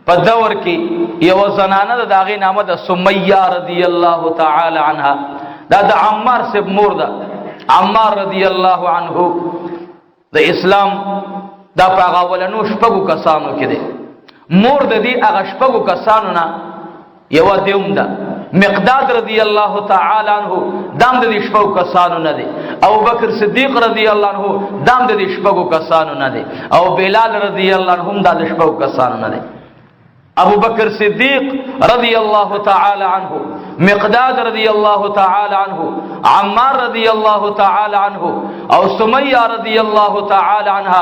په دور کې یو زنانه د هغې نامه د سمیه رضی الله تعالی عنها، دا د عمار صاحب مور ده. عمار رضی الله عنه د اسلام دا په هغه اولنو شپږو کسانو کې دی. مور د دې هغه شپږو کسانو نه یوه دوم ده. مقداد رضی الله تعالی عنه دام د دې شپږو کسانو نه دی. ابوبکر صدیق رضی الله عنه دام د دې شپږو کسانو نه دی. او بلال رضی الله عنه هم د شپږو کسانو نه دی. ابو بکر صدیق رضی اللہ تعالی عنہ، مقداد رضی اللہ تعالی عنہ، عمار رضی اللہ تعالی عنہ، او سمیہ رضی اللہ تعالی عنہ،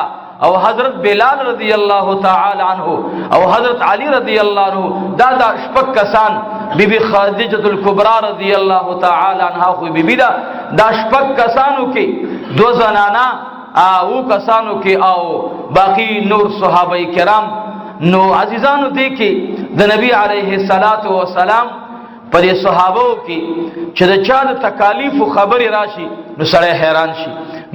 او حضرت بلال رضی اللہ تعالی عنہ، او حضرت علی رضی اللہ عنہ. دا شپږ کسان. بی بی خدیجہ الکبریٰ رضی اللہ تعالی عنہ خو بی بی دا شپږ کسانو کې دو زنانا او کسانو کې او باقی نور صحابه کرام. نو عزیزانو دیکھیں د نبی علیہ الصلوۃ والسلام پر صحابو کی چې د چا د تکالیف او خبر راشي نو سړی حیران شي.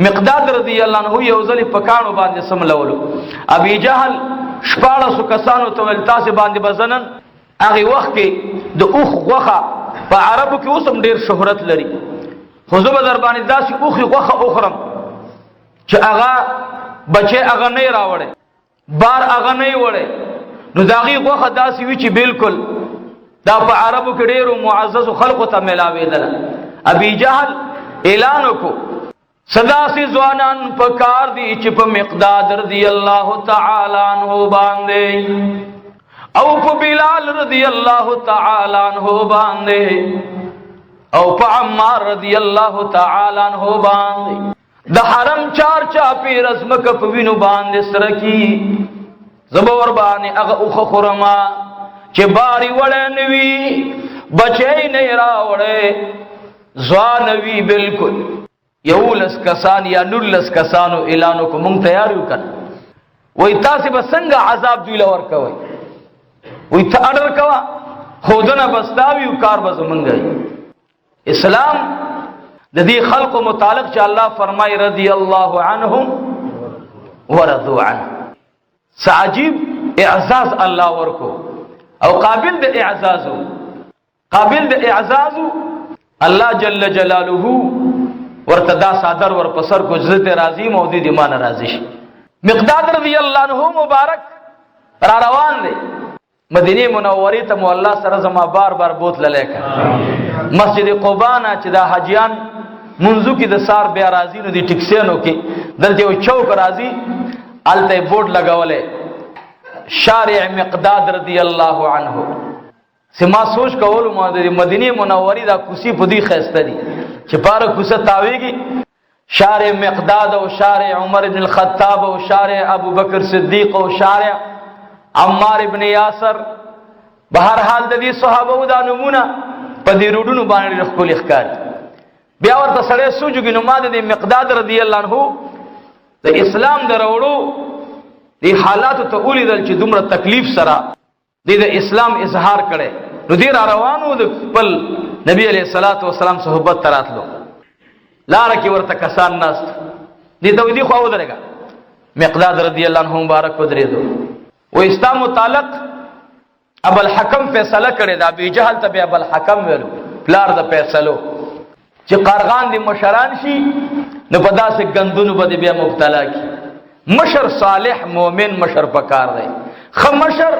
مقداد رضی الله عنه یو ځل په کانو باندې سملولو. ابي جهل 1400 کسانو ته ولتاسه باندې بزنن. هغه وخت کې د اوخ غوخه په عربو کې اوسم ډیر شهرت لري. خو زه به در باندې داسې اوخ غوخه اخرم چې هغه بچي هغه نه راوړي، بار هغه نه وړي، نو داغي غوخه داسې وی چې بالکل دا په عربو کې ډیرو معزز خلقو ته ملاوېدل. ابي جهل اعلان وکړو صدا سي ځوانان په کار دي چې په مقداد رضی الله تعالی عنہ باندې او په بلال رضی الله تعالی عنہ باندې او په عمار رضی الله تعالی عنہ باندې د حرم چار چاپی رزمک په وینو باندې سره کی زبور باندې هغه اوخه خورما چې باری وړه نوي بچی نه راوړې ځوان وی بالکل یولس کسان یا نلس کسانو اعلانو کو مونږ تیار یو کړ. وای تاسو به څنګه عذاب دی لور کوي؟ وای ته اډر کوا خودنه بستاوی کار به زمونږ. اسلام د دې خلق متعلق چې الله فرمای رضی الله عنهم ورضوا عنه. عجیب اعزاز الله ورکو او قابل د اعزازو، قابل د اعزازو. الله جل جلاله ورتدا صادر ور پسر کو عزت راضی مودی دی مان راضی شي. مقداد رضی الله عنه مبارک را روان دی مدینه منوره ته مو الله سره زما بار بار بوت للیکا. مسجد قباء نه چې دا حاجیان منځو کې د سار بیا راضی نو دی ټیکسینو کې دلته یو چوک راضی الته بورډ لگاولې شارع مقداد رضی الله عنه. سما سوچ کول مدینه منوره دا کوسی په دی خسته دي چې پاره کوسه تاویږي. شارع مقداد او شارع عمر بن الخطاب او شارع ابو بکر صدیق او شارع عمار ابن یاسر، بهر حال د دې صحابه دا نمونه په دې روډونو باندې خپل ښکار. بیا ورته سره سوجوګي نو ماده د مقداد رضی الله عنه د اسلام دروړو دی حالات ته اولیدل چې دومره تکلیف سره د اسلام اظهار کړي. نو دې را روانو د خپل نبی علیہ الصلوۃ والسلام صحبت تراتلو لار کې ورته کسان ناست دي ته ودی خو ودرېګا. مقداد رضی الله عنه مبارک ودرېدو و اسلام متعلق ابو الحکم فیصله کړي دا ابي جهل ته ابو الحکم ویلو پلار د فیصلو چې قرغان دي مشران شي نو په داسې غندونو باندې بیا مبتلا کی. مشر صالح مومن مشر پکار دی، خ مشر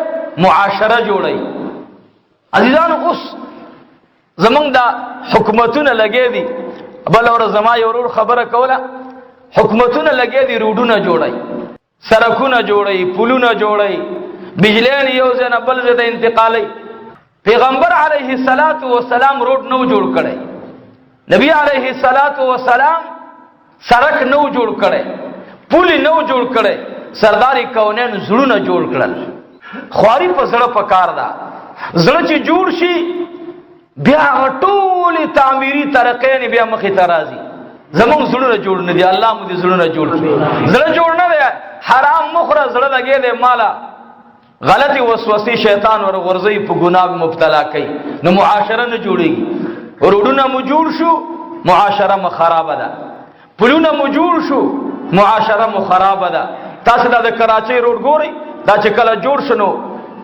معاشره جوړي. عزیزانو اوس زمونږ دا حکومتونه لګې دي بل اور زما یو خبره کوله حکومتونه لګې دي روډونه جوړي، سړکونه جوړي، پلونه جوړي، بجلیان یو ځای نه بل ځای ته انتقالي. پیغمبر علیه الصلاۃ والسلام روډ نو جوړ کړي، نبی علیہ الصلوۃ والسلام سړک نو جوړ کړي، پل نو جوړ کړي، سرداری کونین زړونه جوړ کړل. خواري په زړه پکار ده. زړه چې جوړ شي بیا ټول تعمیری ترقین بیا مخې ته راځي. زموږ زړونه جوړ نه دي، الله مو دې زړونه جوړ کړي. زړه جوړ نه دی، حرام مخره زړه لګې دی، مالا غلطي وسوسې شیطان ور غورځي په ګناه مبتلا کوي. نو معاشره نه جوړيږي. روډونه مو جوړ شو معاشره مو خراب ده، پلونه مو جوړ شو معاشره مو خراب ده. تاسو دا د کراچۍ روډ ګورئ، دا چې کله جوړ شنو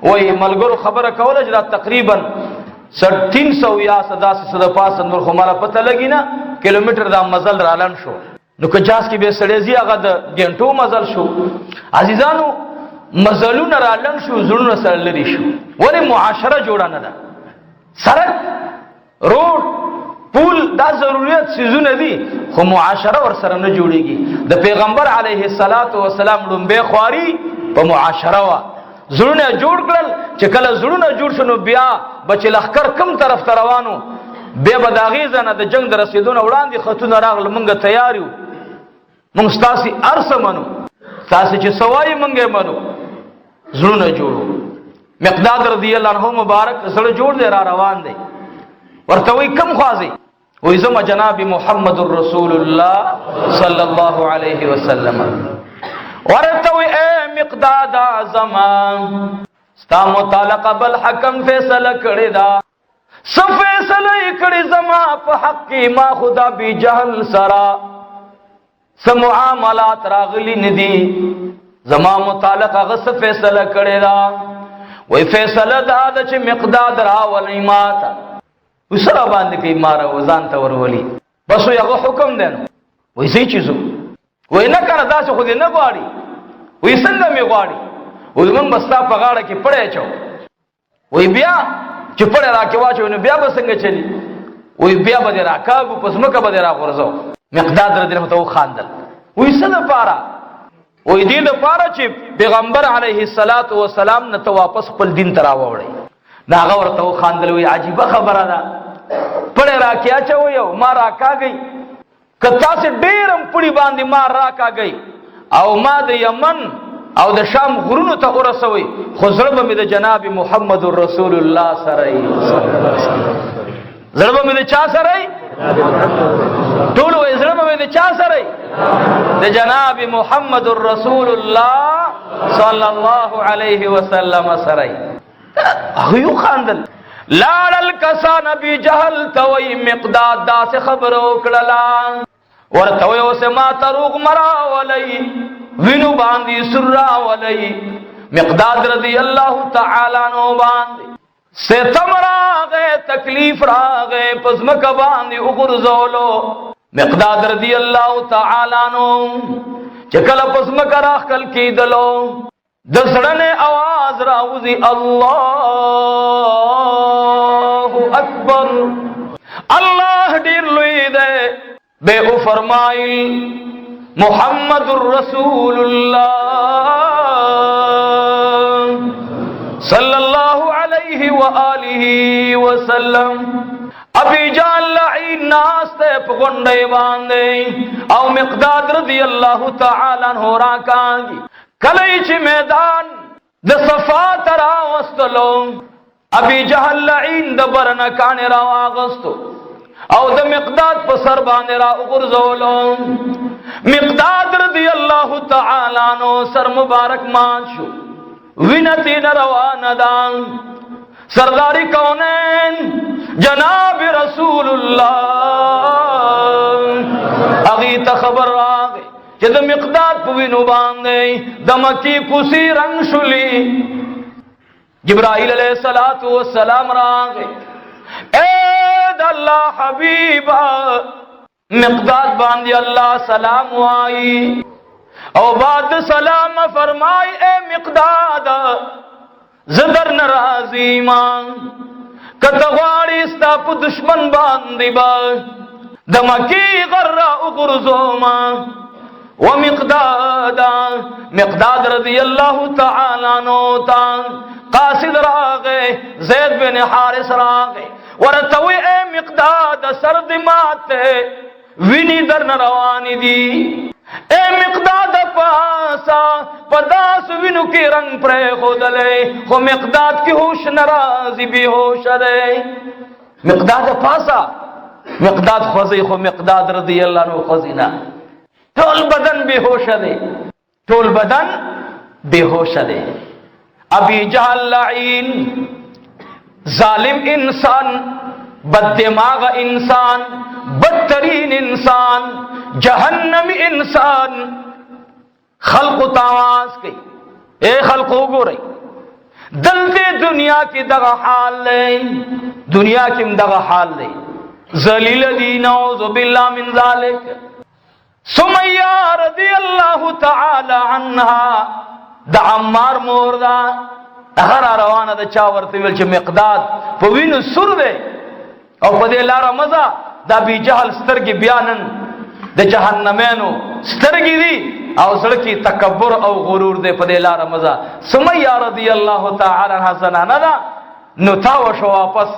وای ملګرو خبره کوله چې دا تقریبا 300 یا 700 پاس نور خو مالا پته لګی نه کیلومتر دا مزل رالن شو نو که جاس کې به سړی هغه د ګنټو مزل شو. عزیزانو مزلونه رالن شو زړونه سره لري شو ولې معاشره جوړه نه ده. سړک روډ پول دا ضرورت سيزونه دي خو معاشره ور سره نه جوړيږي. د پیغمبر علیه الصلاۃ والسلام لومبه خواري په معاشره وا زړونه جوړ کړل چې کله زړونه جوړ شنو بیا بچ لخر کم طرف ته روانو بیا به دا غیزه نه د جنگ د رسیدونه وړاندې خطونه راغله مونږه تیار یو مونږ تاسو ارسه منو تاسو چې سوای مونږه منو زړونه جوړو. مقداد رضی الله عنه مبارک زړه جوړ دی را روان دی ورته وی کم خوازي وې زما جناب محمد رسول الله صلی الله علیه وسلم ورته وی اے مقداد زمان ستا متعلق بل حکم فیصله کړی دا سو فیصله کړی زما په حق کې ما خدا بی جهل سرا سم معاملات راغلی ندی زما متعلق غص فیصله کړی دا وی فیصله دا چې مقداد راولې ماته وسره باندې کې مارا وزان ته ورولي بس یو حکم دین وې سې چیزو وې نه کنه تاسو خو دې نه غواړي وې څنګه می غواړي وې موږ بستا په غاړه کې پړې چو وې بیا چې پړې راکې واچو نو بیا به څنګه چلی وې بیا به راکاګو پس مکه به را غورځو. مقداد رضی الله عنه خاندل وې څه د پاره وې دې د پاره چې پیغمبر علیه الصلاۃ والسلام نه ته واپس خپل دین ترا وړي ناغه ورته خاندل وې عجیب خبره ده پړې راکې اچو یو ما راکاګي کتا سے ډیرم پړې باندې ما راکاګي او ما د یمن او د شام غرونو ته ورسوي خو زړه مې د جناب محمد رسول الله سره زړه مې د چا سره ټول وې زړه مې د چا سره د جناب محمد رسول الله صلی الله علیه وسلم سره هيو خاندل لاړل کسان ابي جهل توي مقداد دا څه خبرو کړلا ورته وي اوسه ما تروغ مرا ولي وینو باندې سرا ولي مقداد رضی الله تعالی عنہ باندې ستم راغه تکلیف راغه پزمک باندې وګرځولو. مقداد رضی الله تعالی عنہ چکل پزمک راخل کیدلو د سړنه आवाज راوځي الله اکبر الله ډیر لوی دی به او فرمایل محمد رسول الله صلی الله علیه و آله وسلم. ابي جهل لعين ناس ته پغونډي باندې او مقداد رضی الله تعالی عنہ راکاږي کله چې میدان د صفا ترا واستلو ابي جهل لعين د برنا کان را واغستو او د مقداد په سر باندې را وګرځولو. مقداد رضی الله تعالی عنہ سر مبارک مان شو وینتی روان دان سرداری کونین جناب رسول الله اغي ته خبر راغی چې د مقداد په وینو باندې د مکی کوسی رنگ شلی. جبرائیل علیہ الصلوۃ والسلام راغی اے د الله حبیبا مقداد باندې الله سلام وای او بعد سلام فرمای اے مقداد زدر ناراضی ما کتغواړي ستا په دشمن باندې با د مکی غره وګرځوما. ومقداد رضی اللہ تعالی عنہ قاصد راغے زید بن حارث راغے ورتوی اے مقداد سرد ماتے وینی در نروانی دی اے مقداد پاسا پداس وینو کی رنگ پرے خودلے خو مقداد کی ہوش نرازی بھی ہوش دے. مقداد پاسا مقداد خوزی خو مقداد رضی اللہ عنہ خوزینا ټول بدن بے ہوش دے ټول بدن بے ہوش دے. ابی جہل لعین ظالم انسان بد دماغ انسان بدترین انسان جہنمی انسان خلق تاواز کی اے خلق ہو گو رہی دلتے دنیا کی دغا حال لے، دنیا کی دغا حال لے، ذلیل دی نعوذ باللہ من ذالک. سمیہ رضی اللہ تعالی عنہا دا عمار مور دا اگر روانه دا چا ورته ویل چې مقداد په وینو سور دی او په دې لاره مزه دا ابي جهل سترګې بیانن د جهنمینو سترګې دي او زړه کې تکبر او غرور دی په دې لاره مزه. سمیہ رضی الله تعالی عنها زنانه ده نو تا وشو واپس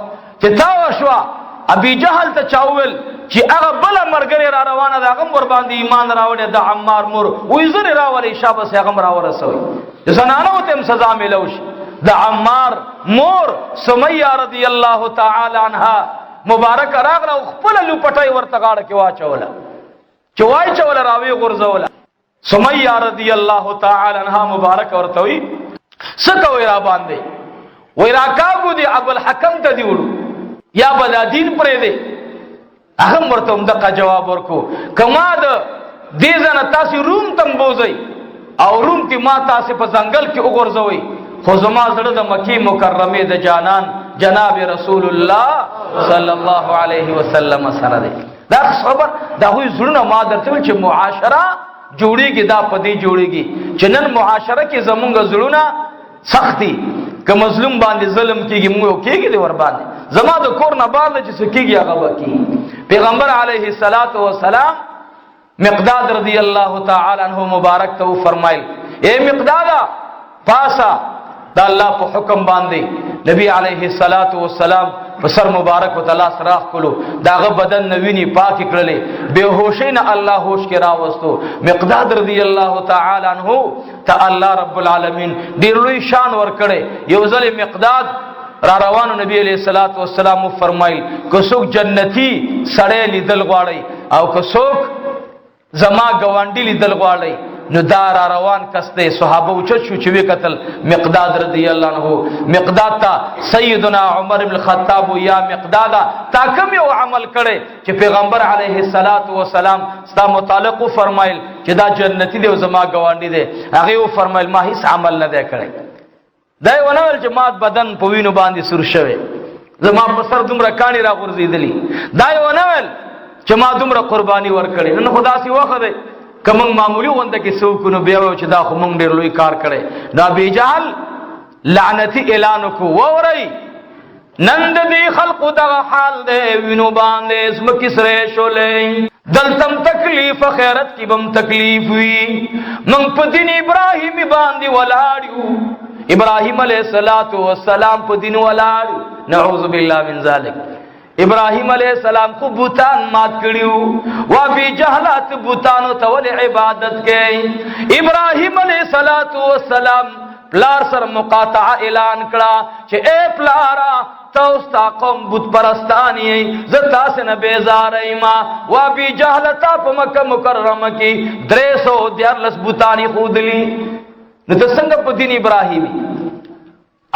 چې تا وشو ابي جهل ته چاول چې هغه بل مرګري را روانه ده هغه ور باندې ایمان راوړي د عمار مور وې زری راولي شابه هغه راورسوي زنانه ته هم سزا ملوش. د عمار مور سمیہ رضی الله تعالی عنها مبارک راغله خپل لپټای ورته غاړه کې واچوله چې واچوله راوي غرزوله. سمیہ رضی الله تعالی عنها مبارک ورته وي سکوي را باندې وای راکاګو دی ابو الحکم ته دی وړو یا بل دین پرې دی هغه ورته دغه جواب ورکو کما د دې ځنه تاسو روم تم بوزي او روم تی ما تاسو په ځنګل کې وګرځوي خو زما زړه د مکی مکرمه د جانان جناب رسول الله صلی الله علیه وسلم سره دی. دا خبر دا وی زړه ما درته چې معاشره جوړیږي دا پدی جوړیږي چې نن معاشره کې زمونږ زړونه سختي که مظلوم باندې ظلم کیږي موږ کېږي دی ور باندې زما د کور نه باندې چې سکیږي هغه وکي. پیغمبر علیه الصلاۃ والسلام مقداد رضی الله تعالی عنہ مبارک ته فرمایل اے مقداد پاسا دا الله په حکم باندې نبی علیه الصلاۃ والسلام په سر مبارک وتعالى سراخ کولو داغه بدن نویني پاک کړلې بے هوشي نه الله هوش کې راوستو. مقداد رضی الله تعالی عنہ ته الله رب العالمین ډیر لوی شان ور کړې. یو ځل مقداد را روانو نبی علیہ الصلوۃ والسلام فرمایل کو څوک جنتی سړی لیدل غواړي او کو څوک زما گوانډی لیدل غواړي نو دار روان کسته صحابه اوچت شو چې وی قتل مقداد رضی الله عنه. مقداد تا سیدنا عمر بن الخطاب یا مقداد تا کوم یو عمل کړي چې پیغمبر علیه الصلاۃ والسلام ستا متعلق فرمایل چې دا جنتی دی او زما گوانډی دی هغه فرمایل ما هیڅ عمل نه دی کړی. دای ونول چې مات بدن په وینو باندې سر شوه زما په سر دومره کانی را غورځیدلی دای ونول چې ما دومره قرباني ور کړې نن خدا سي وخت دی کمن معمولی ونده کې سوکو نو بیا چې دا خو مونږ ډېر لوی کار کړي. دا ابي جهل لعنتی اعلان کو ووري نند دی خلق دا حال دے وینو باندې اسم کسره شولې دلتم تکلیف خیرت کی بم تکلیف وی من په دین ابراهیم باندې ولاړو ابراهیم علیہ الصلوۃ والسلام په دین ولاړو نعوذ بالله من ذلک. ابراهیم علیہ السلام کو بوتان مات کړیو وا بی جهالت بوتانو ته ول عبادت کړي. ابراهیم علیہ الصلوۃ والسلام پلار سر مقاطعه اعلان کړه چې اے پلارا تاسو تا قوم بت پرستانی زتا سن بیزار ایما وا بی جهالت په مکه مکرمه کې 314 بوتانی خودلی نو څنګه په دین ابراهیمی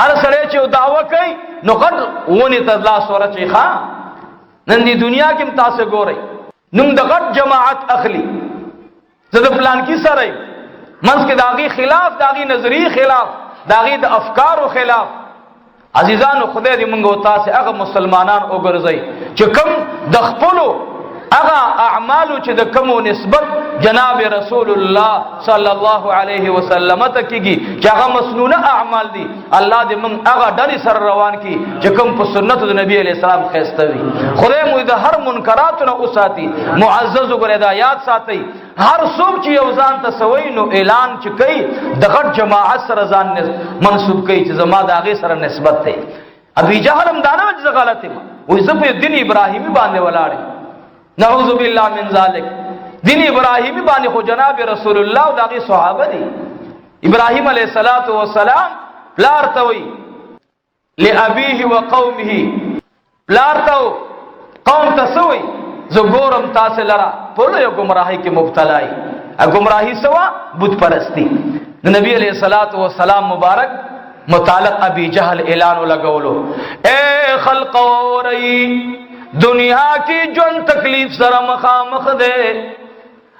ار سره چې دعوه کوي نو غټ ونی ته الله سره چې ښا نن دی دنیا کې تاسو ګورئ نوم د غټ جماعت اخلي زده پلان کې سره منځ کې داغي خلاف داغي نظری خلاف داغي د افکارو خلاف. عزیزانو خدای دې موږ او تاسو هغه مسلمانان وګرځي چې کوم د خپلو هغه اعمالو چې د کومو نسبت جناب رسول الله صلی الله علیه وسلم ته کیږي چې هغه مسنونه اعمال دي الله دې موږ هغه ډېر سر روان کی چې کوم په سنت د نبی علیہ السلام خاصتوي. خدای مو د هر منکراتونو اوساتي معزز وګړه د یاد ساتي هر څوک چې یو ځان ته سوي نو اعلان چې کوي د غټ جماعت سره ځان منسوب کوي چې زما د هغه سره نسبت ده. ابي جهل هم دانه چې غلطه وي زه په دین ابراهیمی باندې ولاړم نعوذ بالله من ذلک. دین ابراهیمی باندې خو جناب رسول الله او دغه صحابه دي. ابراهیم علیہ الصلوۃ والسلام پلار ته وی لابيه وقومه پلار ته قوم ته سوی زګورم تاسو لرا په یو گمراهی کې مبتلا ای گمراهی سوا بت پرستی. نبی علیہ الصلوۃ والسلام مبارک متعلق ابي جهل اعلان لګولو اے خلق اورئی دنیا کی جون تکلیف سره مخامخ دے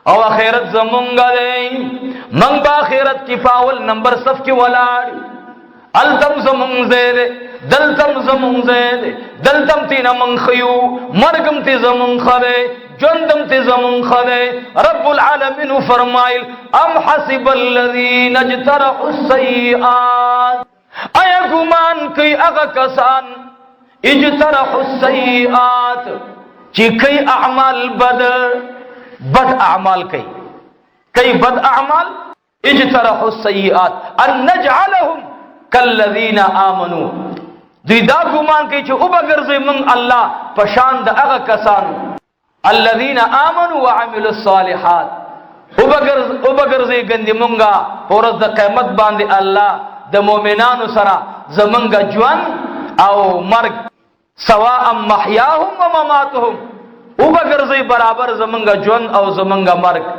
او اخرت زمونږ دے من با اخرت کی پاول نمبر صف کی ولاړ التم زمون زید دلتم زمون زید دلتم تینا من خیو مرگم تی زمون خره جندم تی زمون خره رب العالمین فرمائل ام حسب الذین اجترحوا السیئات ایا گمان کئی اغا کسان اجترحوا السیئات چی کئی اعمال بد اعمال کئی بد اعمال اجترحوا السیئات ان نجعلهم کالذین آمنوا دوی دا گمان کئی چی او بگرزی من اللہ پشاند اغا کسان الذین آمنوا وعملوا الصالحات او بگرزی گندی منگا پورز دا قیمت باندی اللہ دا مومنانو سرا زمنگا جوان او مرگ سواء محیاهم و مماتهم او بگرزی برابر زمنگا جوان او زمنگا مرگ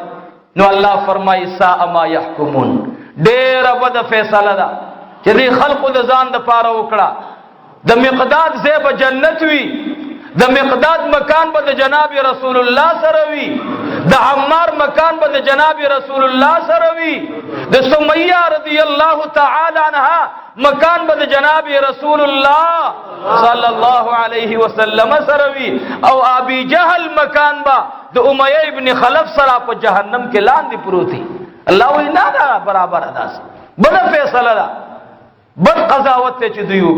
نو اللہ فرمائی ساء ما یحکمون دیر بد فیصلہ دا چې دی خلقو د ځان د پاره وکړه د مقداد زیب جنت وی د مقداد مکان به د جناب رسول الله سره وی د عمار مکان به د جناب رسول الله سره وی د سمیہ رضی الله تعالی عنها مکان به د جناب رسول الله صلی الله علیه وسلم سره وی او ابي جهل مکان به د امیہ ابن خلف سره په جهنم کې لاندې پروتي الله وی نه دا برابر ادا بل فیصله دا بد قضاوت ته چې دیو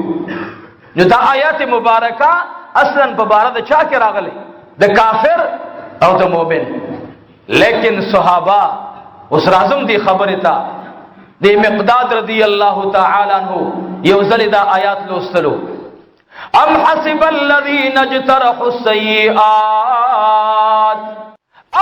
نو دا آیات مبارکه اصلا په بار د چا کې راغلي د کافر او د مؤمن لیکن صحابه اوس راځم دی خبره تا د مقداد رضی الله تعالی عنہ یو ځل دا آیات لوستلو ام حسب الذين اجترحوا السيئات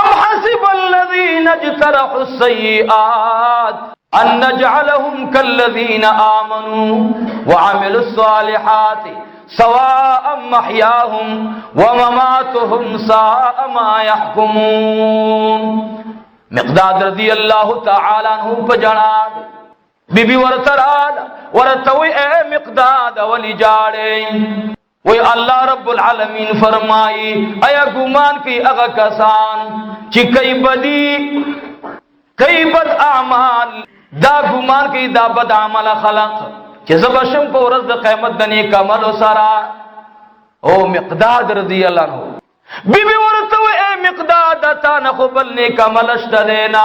ام حسب الذين اجترحوا السيئات ان نجعلهم كالذين آمنوا وعملوا الصالحات سواء محياهم ومماتهم ساء ما يحكمون مقداد رضی اللہ تعالی عنہ پجڑاد بی بی ورتراد ورتوی اے مقداد ولی جاڑے وی اللہ رب العالمین فرمائی ایا گمان کی اغا کسان چی کئی بدی کئی بد اعمال دا گمان کی دا بد عمل خلق کہ زبشم کو رزد قیمت دنی کمل سرا او مقداد رضی اللہ عنہ بی بی ورتو اے مقداد تا نخبل نے کملش دینا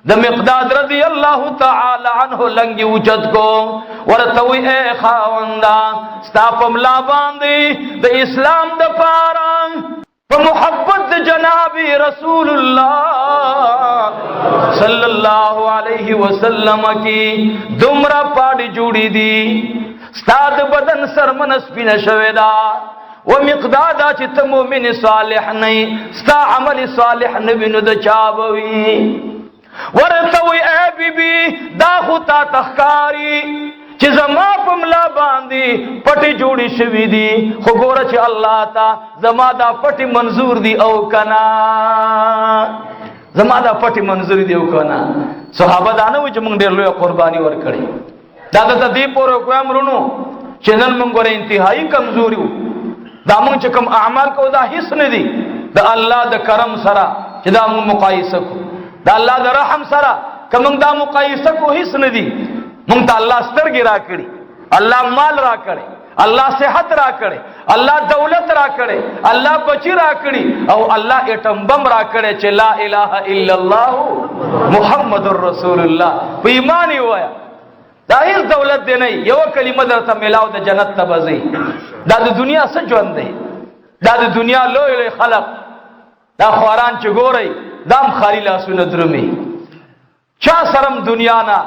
دا مقداد رضی اللہ تعالی عنہ لنگی وجد کو ورتو اے خاوندا ستاپم لا باندی دا اسلام دا پارا محبت جناب رسول اللہ صلی اللہ علیہ وسلم کی دمرا پاڑی جوڑی دی ستاد بدن سرمنس پی نشویدہ و مقدادا چت مومن صالح نہیں ستا عمل صالح نبینو دا چابوی ورطوی اے بی بی دا خطا تخکاری چی زما پملا باندی پٹی جوڑی شوی دی خو گورا چی اللہ تا زما دا پٹی منظور دی او کنا زما دا پٹی منظور دی او کنا صحابہ دانوی چی منگ دیر لویا قربانی ورکڑی دا دی پورو کوام رونو چی نن منگ ور انتہائی کمزوریو دا منگ چکم اعمال کو دا حسن دی دا اللہ دا کرم سرا چی دا منگ مقایسکو دا اللہ دا رحم سرا کہ منگ دا مقایسکو حسن دی منگ تا اللہ سترگی را کری اللہ مال را کرے اللہ صحت را کرے اللہ دولت را کرے اللہ بچی را کری او اللہ ایٹم بم را کرے چے لا الہ الا اللہ محمد الرسول اللہ پہ ایمانی ہوا دا اس دولت دے نہیں یو کلمہ در تا ملاو دا جنت تا بزی دا دنیا سجوان دے دا دنیا لوی لوی خلق دا خواران چگو رئی دام خالی لاسوند رمی چا سرم دنیا نا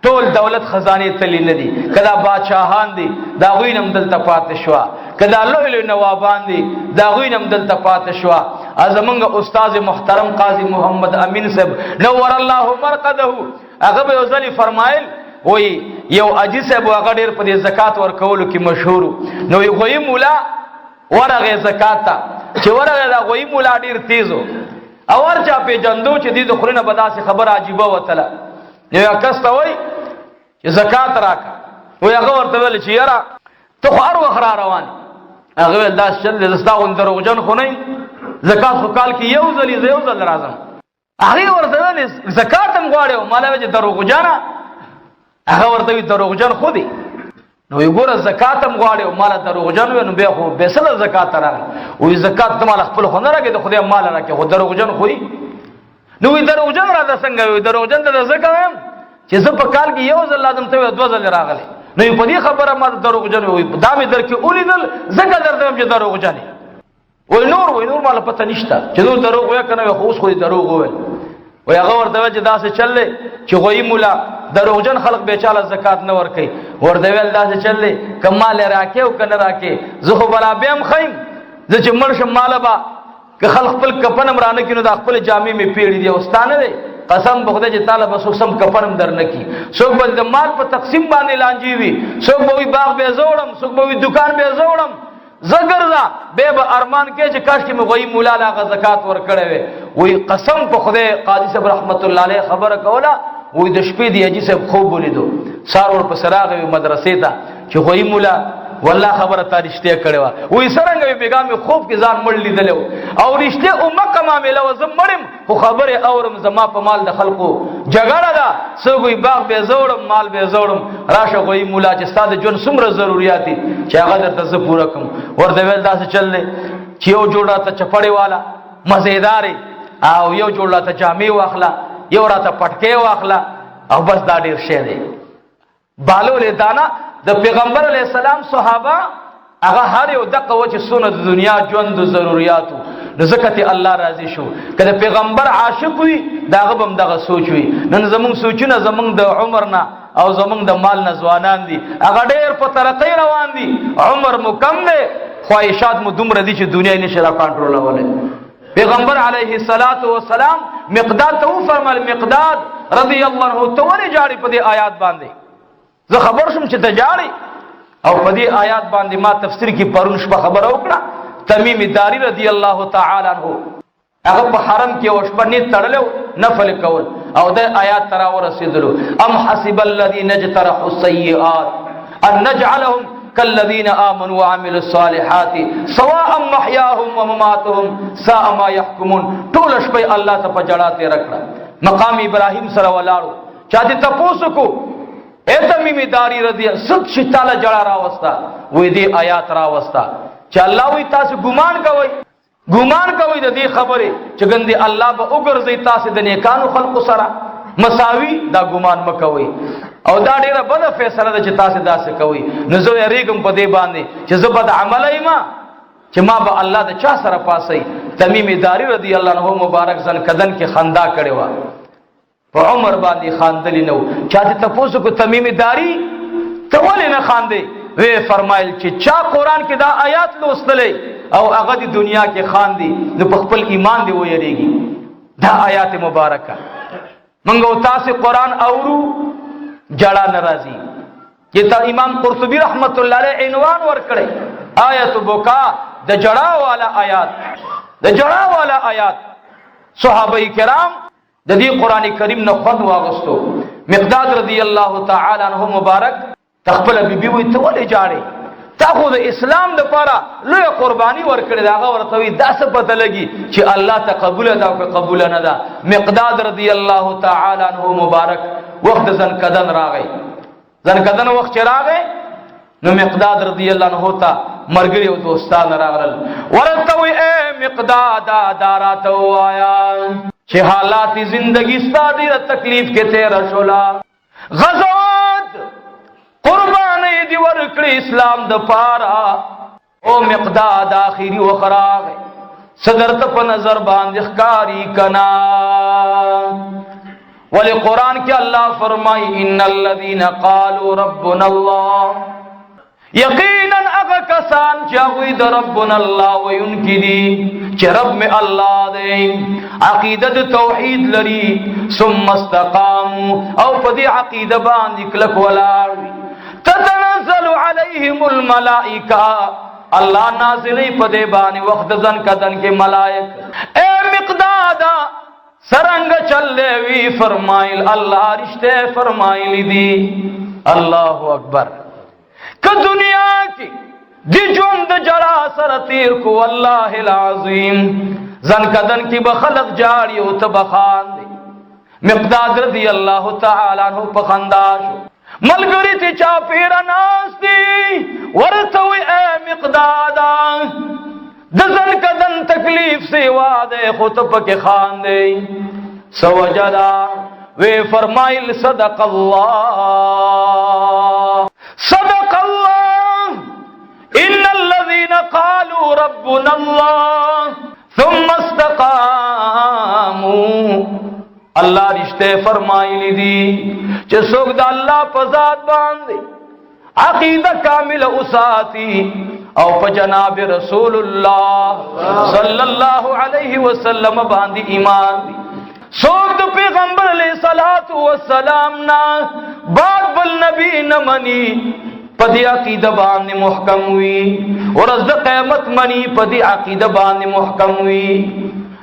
ټول دولت خزانه تلی ندی کدا بادشاہان دی دا غوینم دلته پات شوا کدا لوی لوی نوابان دی دا غوینم دلته پات شوا ازمنګ استاد محترم قاضی محمد امین صاحب نور الله مرقده هغه به ځلی فرمایل وای یو اجي صاحب هغه ډیر په زکات ورکولو کې مشهور نو یو غوی مولا ورغه زکات چې ورغه دا غوی مولا ډیر تیزو او ورچا په جندو چې دې خورنه بداسه خبر عجيبه وتله یو کس ته وای چې زکات راکا وای هغه ورته ویل چې یاره ته خو هر وخت را روان هغه ول دا شل دستا غون دروغجن خو نه زکات خو کال کې یو ځل راځم هغه ورته ویل زکات هم غواړو مالوي چې دروغجن هغه ورته وی دروغجن خو دی. نو یې ګوره زکات هم غواړي او مال دروغجن وي، نو بیا خو بېسله زکات راغلی. وایي زکات ته مال خپل خو نه راکړي، د خدای مال راکړي، خو دروغجن خو یي. نو وایي دروغجن راته څنګه وي؟ دروغجن ته ځکه وایم چې زه په کال کې یو ځل لازم ته 2 ځلې راغلی. نو په دې خبره ما دروغجن وي، دا مې در کې ولیدل ځکه درته وایم چې دروغجن یې. وایي نور مال پته نشته چې نور دروغ وایه که نه وایه، خو اوس خو یې دروغ وویل. وایي هغه ورته ویل چې داسې چل دی چې غویي مولا دروغجن خلق بیچاله زکات نه ورکوي. ورته ویل داسې چل دی که مال یې راکې او که نه راکې، زه خو بلا بیا هم ښیم، زه چې مړ شم ماله به که خلق خپل کفن هم رانه کړي نو دا خپلې جامې مې پیړي دي او ستا نه دی. قسم په خدای چې تعالی به څوک سم کفن هم در نه کړي. څوک به د مال په تقسیم باندې لانجې وي، څوک به وي باغ به یې زه وړم، څوک به وي دوکان به یې زه وړم، زه ګرځه بیا به ارمان کې چې کاشکې مې غویي مولا له هغه زکات ورکړی وی. وایي قسم په خدای قاضي صاحب رحمت الله علیه خبره کوله، وایي د شپې د حاجي صاحب خوب ولیدو، سهار ورپسې راغی مدرسې ته چې غویي مولا والله خبره تا رښتیا کړې وه. وایي څرنګه وي بېګا مې خوب کې ځان مړ لیدلی و او رښتیا امکه معامله وه، زه مړ یم خو خبرې اورم زما په مال د خلقو جګړه ده. څوک وایي باغ به یې زه وړم، مال به یې زه وړم، راشه غویي مولا چې ستا د ژوند څومره ضروریات دي چې هغه درته زه پوره کړم. ورته ویل داسې چل دی چې یو جوړ راته چپړې والا مزېدارې او یو جوړ راته جامې واخله، یو راته پټکې واخله او بس دا ډېر شی دی. بالولې دانه د پیغمبر علیه السلام صحابه هغه هر یو دقه و چې څونه د دنیا ژوند د ضروریاتو نو ځکه ته الله راضي شو. که د پیغمبر عاشق وي د هغه به هم دغه سوچ وي. نن زمونږ سوچونه زمونږ د عمر نه او زمونږ د مال نه ځوانان دي، هغه ډېر په ترقۍ روان دي، عمر مو کم دی، خواهشات مو دومره دي چې دنیا یې نشي را کنټرولولی. پیغمبر علیه السلام مقداد ته وفرمایل مقداد رضی الله عنه ته ولې جاړې په دې آیات باندې؟ زه خبر شوم چې ته جاړې او په دې آیات باندې ما تفسیر کې پرون شپه خبره وکړه. تمیم داری رضی الله تعالی عنہ هغه په حرم کې یوه شپه نیت تړلی و نفل کول او د آیات ته راورسېدلو ام حسب الذین اجترحوا السیئات ان نجعلهم كالذين آمنوا وعملوا الصالحات سواء محياهم ومماتهم ساء ما يحكمون. ټول شپه الله ته په جړا تېره کړه. مقام ابراهیم سره ولاړو، چا دې تپوس کو اے تمیم داری رضی ست چې تعالی جړا راوستا، وې دې آیات راوستا چې الله وی تاسو ګمان کوئ د دې خبرې چې ګندې الله به وګرځي تاسو د نیکانو خلقو سره مساوي، دا ګمان مکوئ او دا ډیره بده فیصله ده چې تاسو داسې کوئ. نو زه یریږم په دې باندې چې زه بد عمله یم چې ما به الله د چا سره پاسئ. تمیم داری رضی الله عنه مبارک ځن کدن کې خندا کړې وه، په عمر باندې خاندلی نه و. چا دې تپوس کو تمیم داری ته ولې نه خاندې؟ وی فرمایل چې چا قرآن کې دا آیات لوستلی او هغه د دنیا کې خاندي نو په خپل ایمان دی ویریږي. دا آیات مبارکه موږ او تاسو قرآن اورو جړه ناراضي. یہ تا امام قرطبی رحمت اللہ علیہ عنوان ورکړي آیت بکا د جړه والا آیات، د جړه والا آیات. صحابه کرام د دې قران کریم نه خود واغستو. مقداد رضی الله تعالی عنہ مبارک تخپل بیبي وي ته ولې جاړي؟ تا خو د اسلام لپاره لوی قرباني ورکړې ده. هغه ورته وي دا څه پته لګي چې الله ته قبول ده او که قبول نه ده. مقداد رضی الله تعالی عنہ مبارک وخت زنکدن راغی. زنکدن وخت چې راغی نو مقداد رضی الله عنہ ته مرګري او دوستان راغلل. ورته وي اے مقداد داراته وایا چې حالات زندگی ستاسو د تکلیف کې تیر شولا، غزوات قربانی دی ورکړي اسلام د پارا. او مقداد آخری وخراغ صدرت په نظر باندې ښکاری کنا. ولی قرآن کې الله فرمای ان الذين قالوا ربنا الله، یقینا هغه کسان چې هغوی د ربنا الله ویونکي دي چې رب می الله دی، عقیده د توحید لري، ثم استقاموا او په دې عقیده باندې کلک ولاړ وي. تتنزل عليهم الملائکه، الله نازلی په دې باندې وخت ځن کدن کې ملائک. اے مقداد سرنګ چلے وی فرمایل الله رشته فرمایلی دی. الله اکبر. که دنیا کی دی ژوند جړه سره تیر کو والله العظیم ځن کدن کې بخلق جاړي او تبخان دی. مقداد رضی الله تعالی عنہ په خندا شو ملګری چې چا پیرا ناستی ورته وی اے مقدادا د ځن کدن تکلیف سیوا دے خود پکې خان دے سوجدا وی فرمایل صدق الله صدق الله ان الذين قالوا ربنا الله ثم استقاموا اللہ رشتے فرمائلی دی چې څوک د الله په ذات باندې عقیده کامل اساتی او په جناب رسول الله صلی الله علیه وسلم باندې ایمان دی څوک د پیغمبر علیه الصلاۃ والسلام نا بعد بل نبی نه منی پدی عقیده باندې محکم وی ورځ د قیامت منی پدی عقیده باندې محکم وی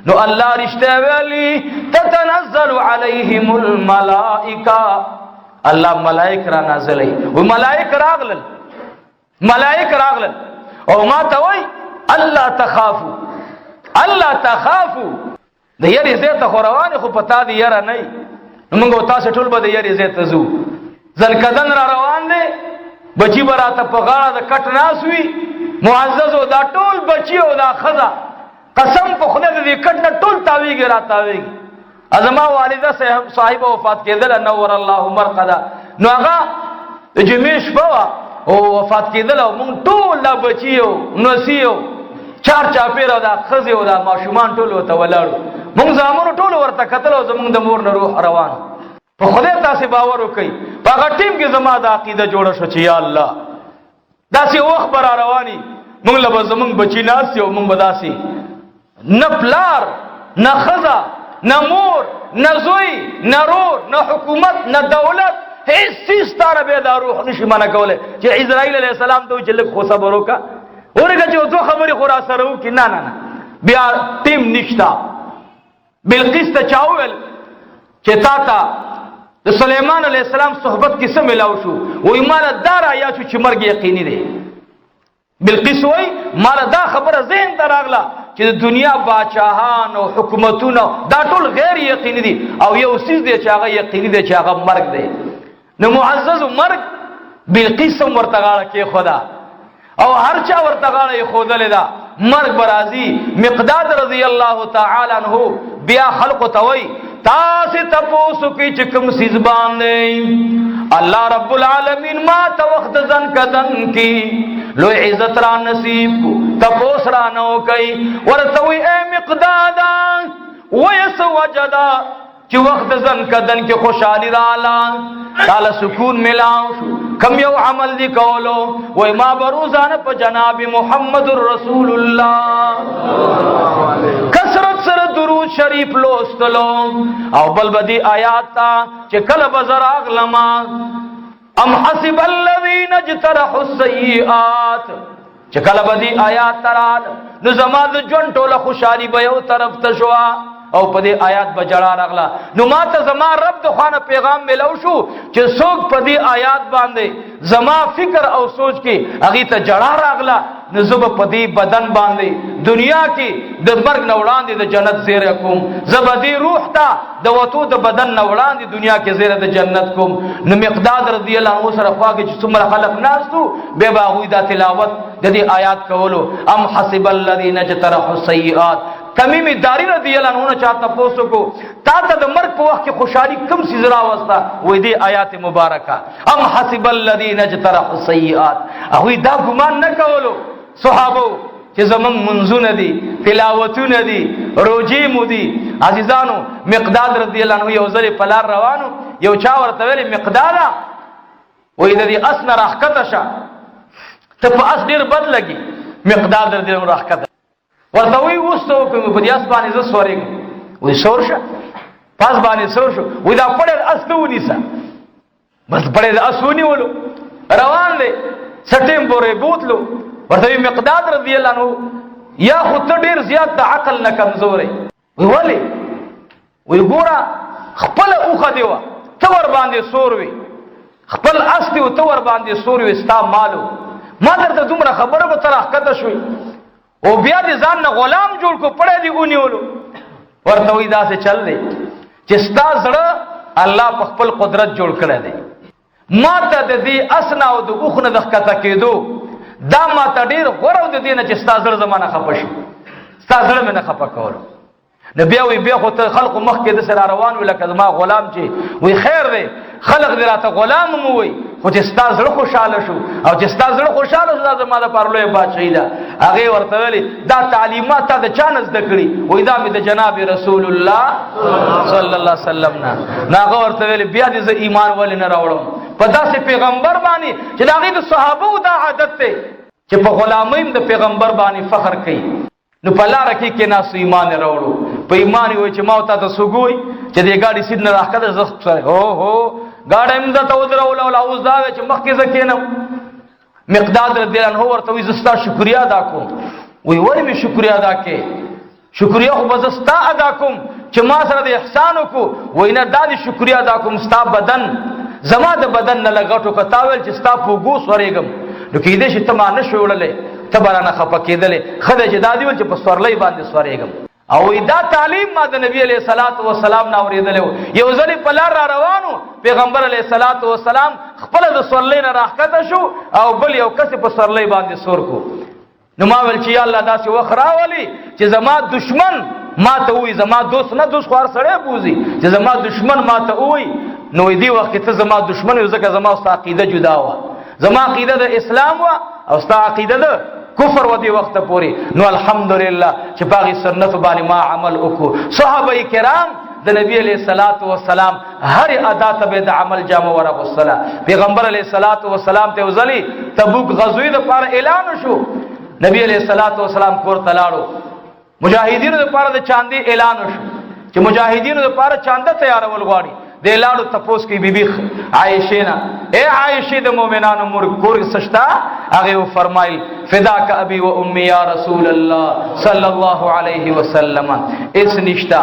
نو اللہ رشتہ ویلی تتنزل علیہم الملائکہ اللہ ملائک را نازلی و ملائک راغلل او ما توی اللہ تخافو دا یری زیت خوروانی خو پتا دی یرا نئی منگو تاس ٹول با دا یری زیت زو زنکدن را روان دے بچی براتا پغارا دا کٹ ناسوی معززو دا ٹول بچیو دا خزا قسم په خدای دې کټ ټول تاویږي را تاویږي ازما والده صاحب وفات کېدل نور الله مرقدا نو هغه جمیش بوا او وفات کېدل او مونږ ټول لا بچیو نسیو چار پیرو دا خزیو دا ماشومان ټول وته ولاړو مونږ زامونو ټول ورته کتل او زمونږ د مور نه روح روان په خدای تاسو باور وکئ په هغه ټیم کې زما د عقیده جوړه شو چې یا الله داسې وخت بر رواني مونږ له زمونږ بچی ناس یو مونږ بداسي نه پلار نه خزا نه مور نه زوی نه رور نه حکومت نه دولت هیڅ چیز تاره به دا روح نشي منع کوله چې اسرائیل علیه السلام ته چې لږ خو صبر وکا ورګه چې دوه خبرې خورا سره وکي نه بیا ټیم نشتا بلقیس ته چاول چې تا د سليمان علیه السلام صحبت کې سم ملاو شو وای مال دار یا چې مرګ یقیني دی بلقیس وای مال دا خبره ذهن ته راغله چې د دنیا باچاهان او حکومتونه دا ټول غیر یقیني دي او یو څه دی چې هغه یقیني دی چې هغه مرګ دی نو معزز مرګ بلقیس ورته غاړه کې خدا او هر چا ورته غاړه یې خودلې دا مرګ برازي مقداد رضی الله تعالی عنہ بیا خلق توي تاسو تاسو کې چې کوم سیز باندې الله رب العالمین ما ته وخت ځن کدن کی لو عزت را نصیب کو تپوس را نو کوي ورته وي اے مقدادا ويس وجدا چې وخت ځن کدن کې خوشالي رااله تعالی سکون ملاو کم یو عمل دی کولو وای ما بروزانه په جناب محمد رسول الله کثرت سره درود شریف لوستلو او بل بدی آیات تا چې کله بزر اغلما ام حسب الذين اجترحوا السيئات چې کله بدی آیات تران نو زما د ژوند ټوله خوشالي به یو طرف ته شو او په دې آیات بجړه راغلا نو ماته زما رب د خوانه پیغام ملو شو چې څوک په دې آیات باندې زما فکر او سوچ کې هغه ته جړه راغلا نو زب په دې بدن باندې دنیا کې د مرګ نه وړاندې د جنت زیره کوم زبدي روح ته د وته د بدن نه وړاندې دنیا کې زیره د جنت کوم نو مقداد رضی الله عنه سره خواږي چې څومره خلق ناستو به باغوي د تلاوت د دې آیات کولو ام حسب الذين اجترحوا السيئات تمیم داری رضی اللہ عنہ چاہتا پوسو کو تا تا د مرگ په وخت کې خوشحالي کم سیز راوستا وې دې آیات مبارکه ام حسب الذين اجترحوا السيئات هغه دا ګمان نه کولو صحابه چې زمون منځونه دي تلاوتونه دي روزي مو دي عزیزانو مقداد رضی الله عنه یو ځل په لار روانو یو چا ورته ویل مقدادا وې دې اسنه راحکته شه ته په اس ډیر بد لګي مقداد رضی الله عنه راحکته ورته وی وستو کوم په دې اس باندې ز سورې وې سورشه پاس باندې سورشو وې دا پړې اسونی سا بس پړې اسونی ولو روان دي سټیم بورې بوتلو ورته مقداد رضی الله عنه یا خود ډیر زیات د عقل نه کمزورې وی ولی وی ګورا خپل اوخه دیوا تور باندې سوروي خپل استی او تور باندې سوروي ستا مالو ما درته دومره خبره به تر حقیقت شوي او بیا دې ځان نه غلام جوړ کو پړې دی اونیولو ورته وی دا څه چل دی چې ستا زړه الله په خپل قدرت جوړ کړی دی ما ته د دې اسنا او د اوخ نه د ښکته کېدو دا ما ته ډېر غوره د دې نه چې ستا زړه زما نه خفه شي، ستا زړه مې نه خفه کولو. نو بیا وی بیا خو ته خلقو مخکې د سره روان وي لکه زما غلام چې وی خیر دی خلق دې راته غلام مو وي خو چې ستا زړه خوشحاله شو او چې ستا زړه خوشحاله شو دا زما دپاره لویه بادشاهي ده. هغې ورته ویلې دا تعلیمات تا د چا نه زده کړي؟ وایي دا مې د جناب رسول الله صلی الله علیه وسلم نه. نو هغه ورته ویلې بیا دې زه ایمان ولې نه راوړم په داسې پیغمبر باندې چې د هغې د صحابو دا عادت دی چې په غلامۍ د پیغمبر باندې فخر کوي. نو په لاره کې کېناستو ایمان یې راوړو. په ایمان یې وایي چې ما تا ته څوک وایي چې دې ګاډي سید نه راښکته زه سره هو ګاډی هم درته ودروله او اوس دا وی چې مخکې زه کېنم. مقداد رضی الله عنه ورته وایي زه ستا شکریا ادا کوم. وایي ولې مې شکریا ادا کې؟ شکریا خو به زه ستا ادا کوم چې ما سره د احسان وکړو. وایي نه دا دې شکریا ادا کوم ستا بدن زما د بدن نه لګټو که تا ویل چې ستا په اوږو سورېږم نو کېدای شي ته ما نه شوې وړلی ته به رانه خفه کېدلې. ښه دی چې دا دې ویل چې په سورلۍ باندې سورېږم. او دا تعلیم ما د نبی علیہ الصلوۃ والسلام نه اورېدلی و. یو ځلې په لار را روانو پیغمبر علیہ الصلوۃ والسلام خپله د سورلۍ نه راښکته شو او بل یو کس په سورلۍ باندې سور کو. نو ما ویل چې یا الله داسې وخت راولي چې زما دشمن ما ته ووایي زما دوست نه دوست خو هر سړی بوځي چې زما دشمن ما ته ووایي نو دې وخت کې ته زما دشمن یو ځکه زما ستا عقیده جدا وه. زما عقیده د اسلام وه او ستا عقیده د کفر و دې وخته پورې. نو الحمدلله چې په هغې سنتو باندې ما عمل وکړو. صحابه کرام د نبی علیہ الصلوۃ والسلام هر ادا ته به د عمل جامه ورغوستله. پیغمبر علیہ الصلوۃ والسلام ته یو ځلې تبوک غزوې دپاره اعلان وشو. نبی علیہ الصلوۃ والسلام کور ته لاړو. مجاهدینو دپاره د چاندې اعلان وشو چې مجاهدینو دپاره چانده تیارول غواړي. د لاړو تپوس کوي بیبي عایشې نه اے عایشې د مؤمنانو مور کور سشتا هغې وفرمایل فداک ابي و امي یا رسول الله صلی الله علیه وسلم هېڅ نشته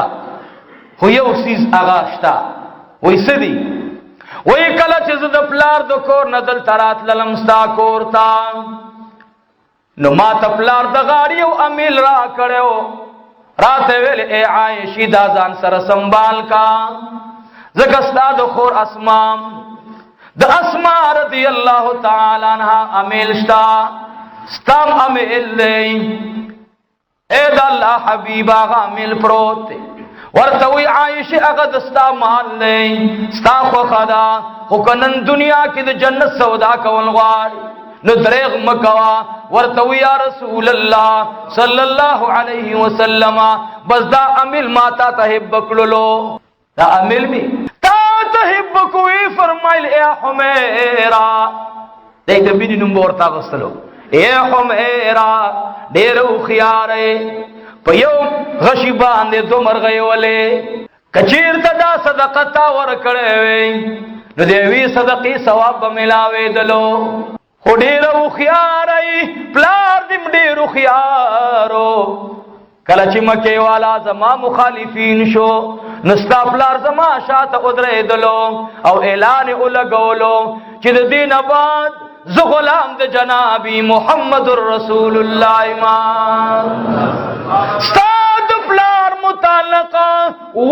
خو یو څیز هغه شته. وایي څه دي؟ وایي کله چې زه د پلار د کور نه دلته راتللم ستا کور ته نو ما ته پلار د غاړې یو امیل را کړی راته ویل اے عایشې دا ځان سره سنبال کا ځکه ستا د خور اسمام د اسما رضی الله تعالی عنها امیل شتا ستام امیل دی اے د الله حبیب هغه امیل پروت دی. ورته وی عایشه هغه د ستا مال دی ستا خوښه ده خو که نن دنیا کې د جنت سودا کول غواړي نو دریغ مکوا. ورته وی یا رسول الله صلی الله علیه وسلم بس دا امیل ما تا ته حب کړلو دا امیل می تا ته حب کوي. فرمایل اے حمیرا دې ته بینی نوم ورته غستلو اے حمیرا ډېر هوښیار په یو غشي باندې دو مرغۍ ولې کچیرته دا صدقه تا ورکړی وی نو د یوې صدقې ثواب به ملاوېدلو. خو ډېر هوښیار پلار دې ډېر هوښیارو کله چې مکې والا زما مخالفین شو نو ستا پلار زما شاته ودرېدلو او اعلان یې ولګولو چې د دې نه بعد زه غلام د جنابي محمد رسول الله ما ستا د پلار متعلقه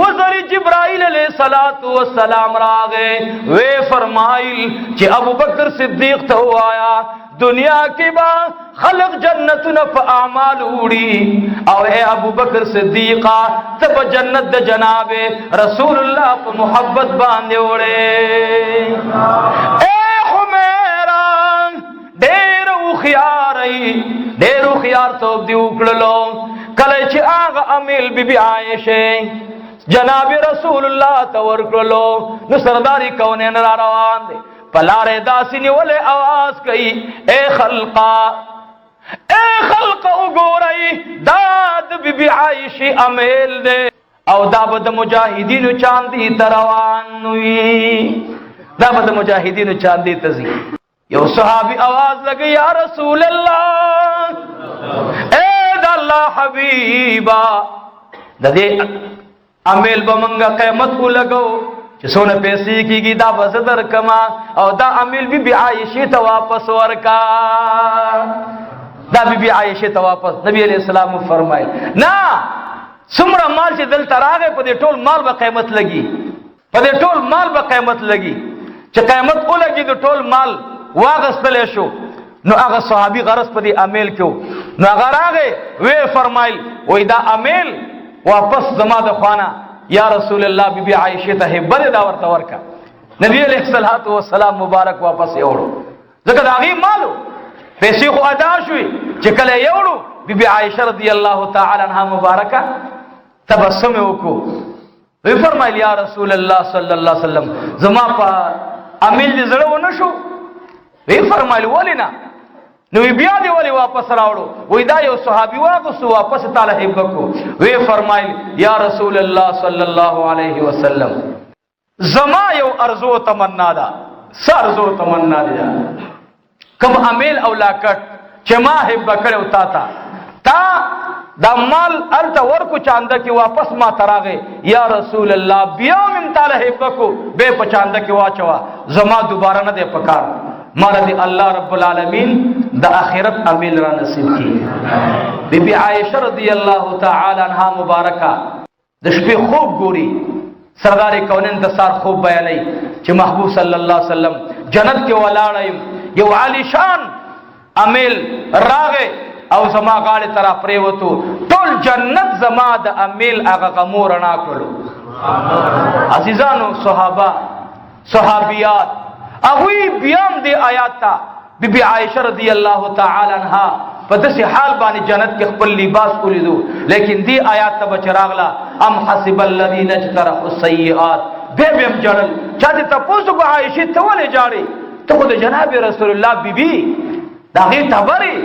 وزر جبرائیل علیہ الصلوۃ والسلام راغې وی فرمایل چې ابو بکر صدیق ته وایا دنیا کې با خلق جنتونه په اعمال وړي او اے ابو بکر صدیقہ ته په جنت د جناب رسول الله په محبت باندې وړي. اے حمیرا ډېر هوښیار توب دی وکړلو. کله چې هغه امیل بیبي عایشه جناب رسول الله ته ورکړلو نو سرداری کونین را روان دی په لارې داسې نیولې اواز کوي اے خلقا وګورئ دا د بیبي عایشې امیل دی او دا به د مجاهدینو چاندي ته روان وي دا به د مجاهدینو چاندي ته ځي. یو صحابي आवाज لګي یا رسول الله اے د الله حبیبا د دې امیل به منګه قیمت ولګو چې څونه پیسې کیږي دا به زه درکما او دا امیل بیبي عایشې ته واپس ورکا. دا بیبي عایشې ته واپس نبی علیہ السلام فرمایل نه څومره مال چې دلته راغی په دې ټول مال به قیمت لګي په دې ټول مال به قیمت لګي. چې قیامت ولګي د ټول مال واغستل شو نو هغه صحابي غرض په دې امیل کې نو هغه راغی وی فرمایل وای دا امیل واپس زما د خوانه یا رسول الله بیبي عائشه ته بل دا ورته ورکا نبی علیہ الصلوۃ والسلام مبارک واپس یوړو ځکه دا غي مالو پیسې خو ادا شوي چې کله یوړو بیبي عائشه رضی الله تعالی عنها مبارکه تبسم وکړو وی فرمایل یا رسول الله صلی الله علیه وسلم زما په امیل دې زړه ونه شو وی فرمایل ولینا نو بیا دی ولی واپس راوړو وای دا یو صحابي واغسو واپس تعالی هبکو وی فرمایل یا رسول الله صلی الله علیه وسلم زما یو ارزو تمنا ده سرزو تمنا ده کوم امیل او لاکټ چې ما هبکړو تا دا مال الته ورکو چاندا کی واپس ما تراغه یا رسول الله بیا من تعالی هبکو به پچاندا کی واچوا زما دوباره نه ده پکار مالا دی اللہ رب العالمین دا آخرت امیل را نصیب کی بی بی عائشہ رضی اللہ تعالی عنہ مبارکہ د شپې خوب ګوري سردار کونین د سار خوب بیانای چې محبوب صلی الله علیه وسلم جنت کې ولاړ یو عالی شان امیل راغه او زما غاړه ترا پریوتو ټول جنت زما د امیل هغه غمور نه کړو عزیزانو صحابه صحابیات اغوی بیام دی آیات تا بی بی عائشہ رضی اللہ تعالی عنہ پدسی حال بانی جنت کے خپل لباس کولیدو لیکن دی آیات تا بچراغلا ام حسب الذین اجترحوا السیئات بے بیم جڑل چاہتے تا پوسو کو عائشہ تولے جاڑی تو خود جناب رسول اللہ بی بی داغی تبری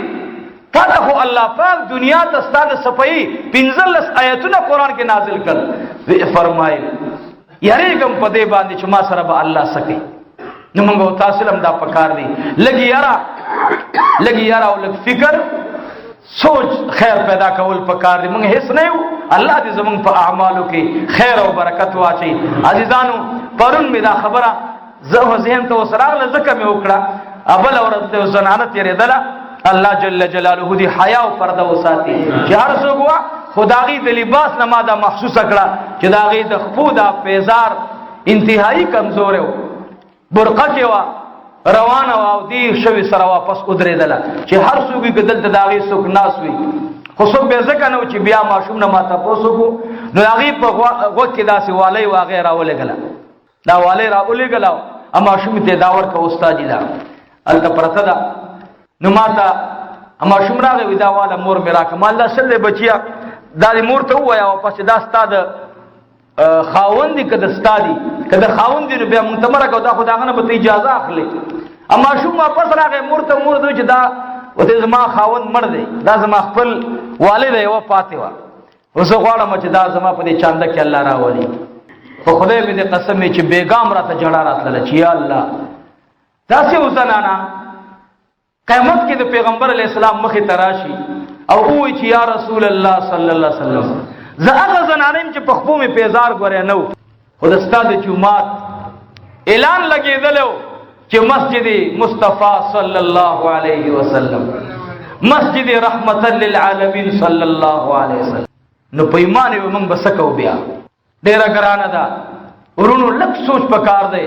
تا خو اللہ پاک دنیا تستاد صفائی پنزلس آیتنا قرآن کے نازل کر فرمائے یریگم پدے باندی چما سربا اللہ سکی نو منگو تاسلم دا پکار دی لگی یارا او لگ فکر سوچ خیر پیدا کول پکار دی منگ حس نہیں ہو اللہ دی زمان پا اعمالو کی خیر و برکت واچی عزیزانو پرون می دا خبرہ زہو ذہن تو سراغ لزکا میں اکڑا ابل عورت زنانت یری دلا اللہ جل جلالہ دی حیاء و پردہ و ساتی چہر سو گوا خداغی دی لباس نمادا محسوس اکڑا چداغی دی خپودا پیزار انتہائی کمزور ہو برقه کې وا روانه وا او دی شوي سره واپس ودرېدله چې هر څوک یې دلته د هغې څوک ناست وي خو څوک به ځکه نه و چې بیا ماشوم نه ما تپوس وکړو نو هغې په غوږ کې داسې والی و هغې راولېږله دا والی راولېږله او ماشوم ته یې دا ورکه استادي ده هلته پرته ده نو ما ته ماشوم راغی وي دا واله مور مې راکړه ما دا شل دی بچیه دا دې مور ته ووایه واپس چې دا ستا د خاوند دی کده ستا دی کده خاوند دی نو بیا مونږ ته مه راکوه دا خو د هغه نه به ته اجازه اخلې ماشوم واپس راغی مور ته مور دی چې دا ورته زما خاوند مړ دی دا زما خپل والده یوه پاتې وه اوس زه غواړم چې دا زما په دې چانده کې الله راولي خو خدای مې دې قسم چې بیګام راته جړه راتلله چې یا الله داسې وزنانه قیامت کې د پیغمبر علیه السلام مخې ته راشي او ووایي چې یا رسول الله صلی الله علیه وسلم زه هغه زنانه یم چې په خپو مې پیزار ګورې نه و خو د ستا د جومات اعلان لګېدلی و چې مسجد مصطفی صلی الله علیه وسلم مسجد رحمتا للعالمین صلی الله علیه وسلم نو په ایمان یې موږ به څه کوو بیا ډېره ګرانه ده ورونو لږ سوچ پکار دی